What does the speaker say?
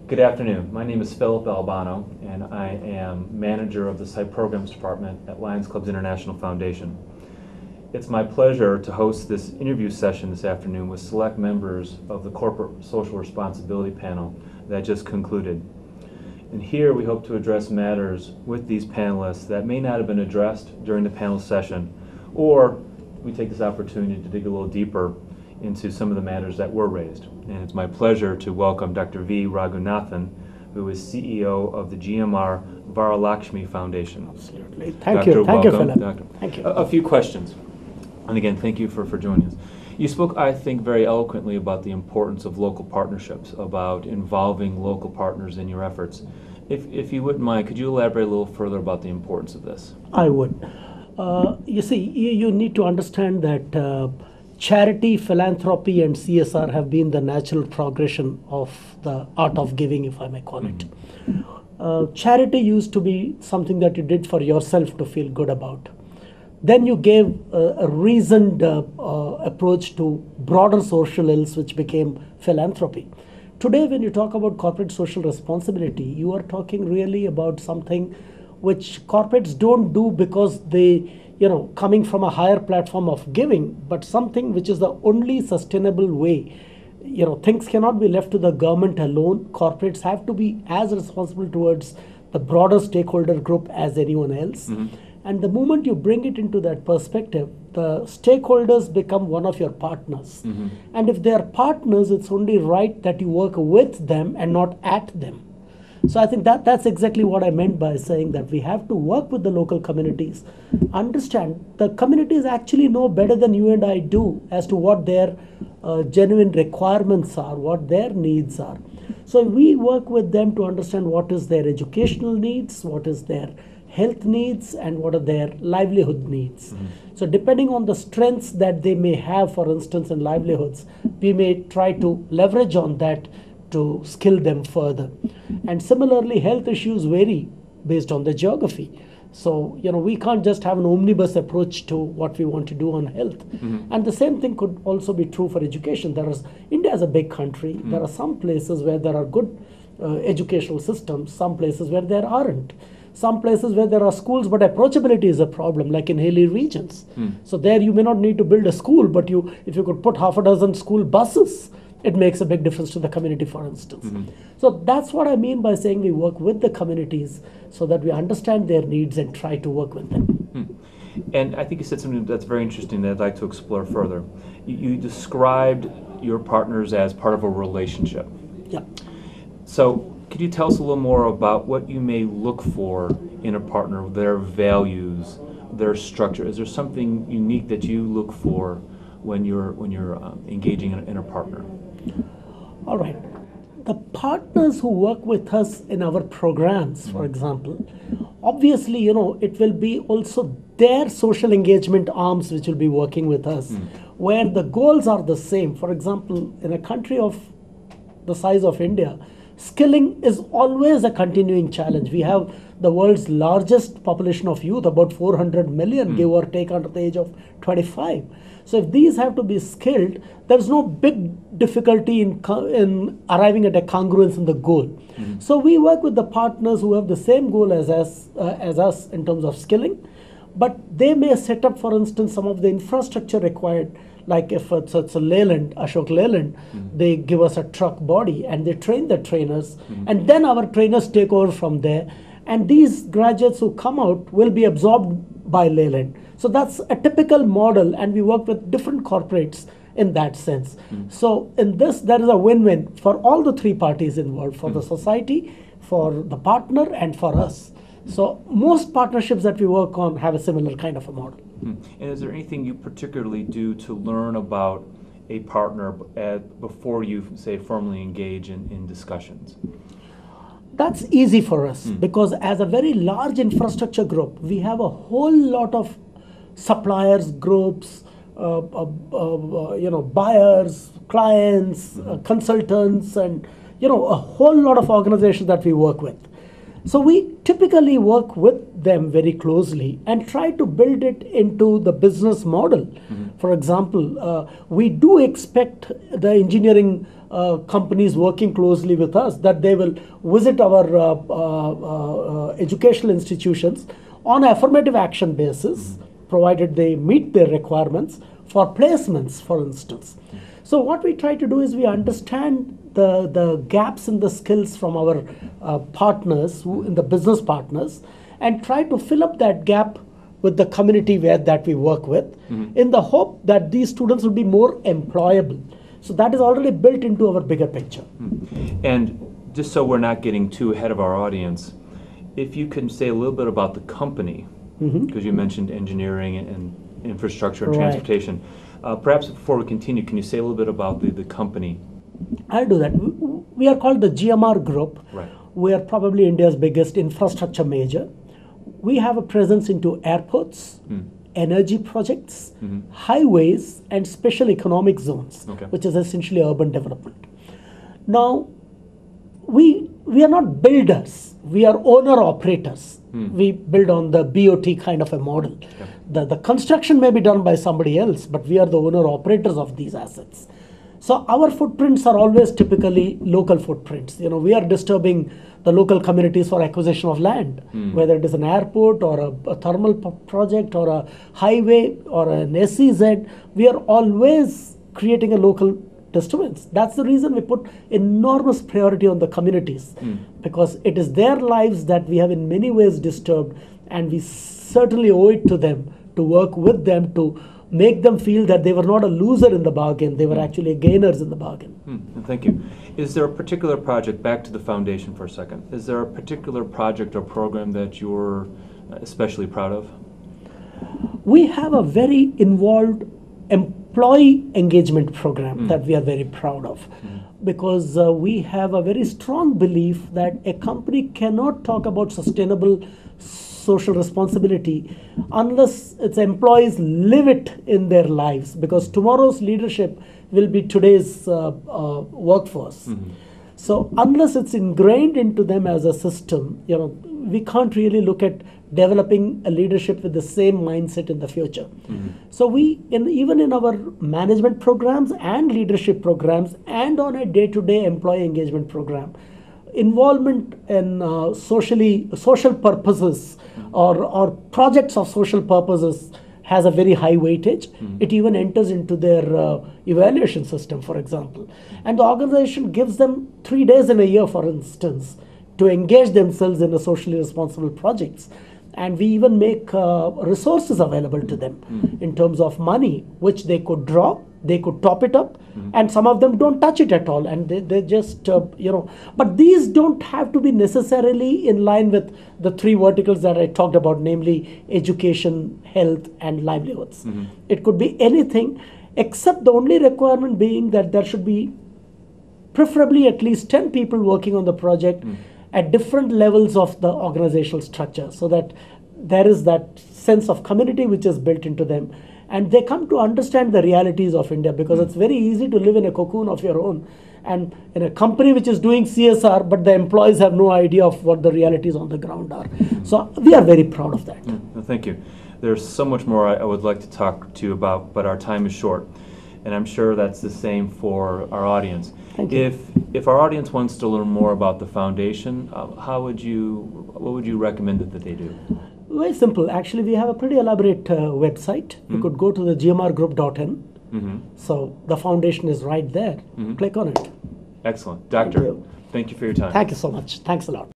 Good afternoon. My name is Philip Albano, and I am manager of the Site Programs Department at Lions Clubs International Foundation. It's my pleasure to host this interview session this afternoon with select members of the Corporate Social Responsibility panel that just concluded. And here we hope to address matters with these panelists that may not have been addressed during the panel session, or we take this opportunity to dig a little deeper into some of the matters that were raised. And it's my pleasure to welcome Dr. V Raghunathan, who is CEO of the GMR Varalakshmi Foundation. Absolutely. Thank you, Philip. Doctor. Thank you. A few questions. And again, thank you for joining us. You spoke, I think, very eloquently about the importance of local partnerships, about involving local partners in your efforts. If you wouldn't mind, could you elaborate a little further about the importance of this? I would. You see, you need to understand that charity, philanthropy, and CSR have been the natural progression of the art of giving, if I may call it. Charity used to be something that you did for yourself to feel good about. Then you gave a reasoned approach to broader social ills, which became philanthropy. Today, when you talk about corporate social responsibility, you are talking really about something which corporates don't do because they, coming from a higher platform of giving, but something which is the only sustainable way. Things cannot be left to the government alone. Corporates have to be as responsible towards the broader stakeholder group as anyone else. And the moment you bring it into that perspective, the stakeholders become one of your partners. And if they are partners, it's only right that you work with them and not at them. So I think that's exactly what I meant by saying that we have to work with the local communities. Understand, the communities actually know better than you and I do as to what their genuine requirements are, what their needs are. So we work with them to understand what is their educational needs, what is their health needs, and what are their livelihood needs. So depending on the strengths that they may have, for instance, in livelihoods, we may try to leverage on that to skill them further. And similarly, health issues vary based on the geography. So, we can't just have an omnibus approach to what we want to do on health. And the same thing could also be true for education. India is a big country. There are some places where there are good educational systems, some places where there aren't. Some places where there are schools, but approachability is a problem, like in hilly regions. So there you may not need to build a school, but if you could put half a dozen school buses, it makes a big difference to the community, for instance. So that's what I mean by saying we work with the communities so that we understand their needs and try to work with them. And I think you said something that's very interesting that I'd like to explore further. You described your partners as part of a relationship. Yeah. So could you tell us a little more about what you may look for in a partner, their values, their structure? Is there something unique that you look for when you're engaging in a partner? All right. The partners who work with us in our programs, for example, obviously, it will be also their social engagement arms which will be working with us, where the goals are the same. For example, in a country of the size of India, skilling is always a continuing challenge. We have the world's largest population of youth, about 400 million, give or take, under the age of 25. So if these have to be skilled, there's no big difficulty in arriving at a congruence in the goal. So we work with the partners who have the same goal as us in terms of skilling, but they may set up, for instance, some of the infrastructure required. Like if it's a Leyland, Ashok Leyland, they give us a truck body and they train the trainers, and then our trainers take over from there. And these graduates who come out will be absorbed by Leyland. So that's a typical model, and we work with different corporates in that sense. So in this, there is a win-win for all the three parties involved, for the society, for the partner, and for us. So most partnerships that we work on have a similar kind of a model. And is there anything you particularly do to learn about a partner before you, say, formally engage in discussions? That's easy for us because as a very large infrastructure group, we have a whole lot of suppliers, groups, buyers, clients, consultants, and a whole lot of organizations that we work with. So we typically work with them very closely and try to build it into the business model For example, we do expect the engineering companies working closely with us that they will visit our educational institutions on an affirmative action basis, provided they meet their requirements for placements, for instance. So what we try to do is we understand the gaps in the skills from our partners, in the business partners, and try to fill up that gap with the community that we work with, in the hope that these students will be more employable. So that is already built into our bigger picture. And just so we're not getting too ahead of our audience, if you can say a little bit about the company, because you mentioned engineering and infrastructure and transportation. Perhaps before we continue, can you say a little bit about the company? I'll do that. We are called the GMR Group. Right. We are probably India's biggest infrastructure major. We have a presence into airports, energy projects, highways, and special economic zones, which is essentially urban development. Now, we are not builders. We are owner-operators. We build on the BOT kind of a model. The construction may be done by somebody else, but we are the owner-operators of these assets. So our footprints are always typically local footprints. We are disturbing the local communities for acquisition of land, whether it is an airport or a thermal project or a highway or an SEZ. We are always creating a local disturbance. That's the reason we put enormous priority on the communities, because it is their lives that we have in many ways disturbed, and we certainly owe it to them to work with them to make them feel that they were not a loser in the bargain, they were actually gainers in the bargain. Thank you. Is there a particular project, back to the foundation for a second, is there a particular project or program that you're especially proud of? We have a very involved employee engagement program that we are very proud of, because we have a very strong belief that a company cannot talk about sustainable social responsibility unless its employees live it in their lives, because tomorrow's leadership will be today's workforce. So unless it's ingrained into them as a system, we can't really look at developing a leadership with the same mindset in the future. So we, even in our management programs and leadership programs and on a day-to-day employee engagement program, involvement in social purposes or projects of social purposes has a very high weightage. It even enters into their evaluation system, for example. And the organization gives them 3 days in a year, for instance, to engage themselves in a socially responsible projects. And we even make resources available to them in terms of money, which they could draw, they could top it up, and some of them don't touch it at all, and they just, but these don't have to be necessarily in line with the 3 verticals that I talked about, namely education, health, and livelihoods. It could be anything, except the only requirement being that there should be preferably at least 10 people working on the project at different levels of the organizational structure, so that there is that sense of community which is built into them, and they come to understand the realities of India, because it's very easy to live in a cocoon of your own and in a company which is doing CSR, but the employees have no idea of what the realities on the ground are. So we are very proud of that. Well, thank you. There's so much more I would like to talk to you about, but our time is short, and I'm sure that's the same for our audience. Thank you. If our audience wants to learn more about the foundation, what would you recommend that they do? Very simple. Actually, we have a pretty elaborate website. You could go to the gmrgroup.in. So the foundation is right there. Click on it. Excellent. Doctor, thank you for your time. Thank you so much. Thanks a lot.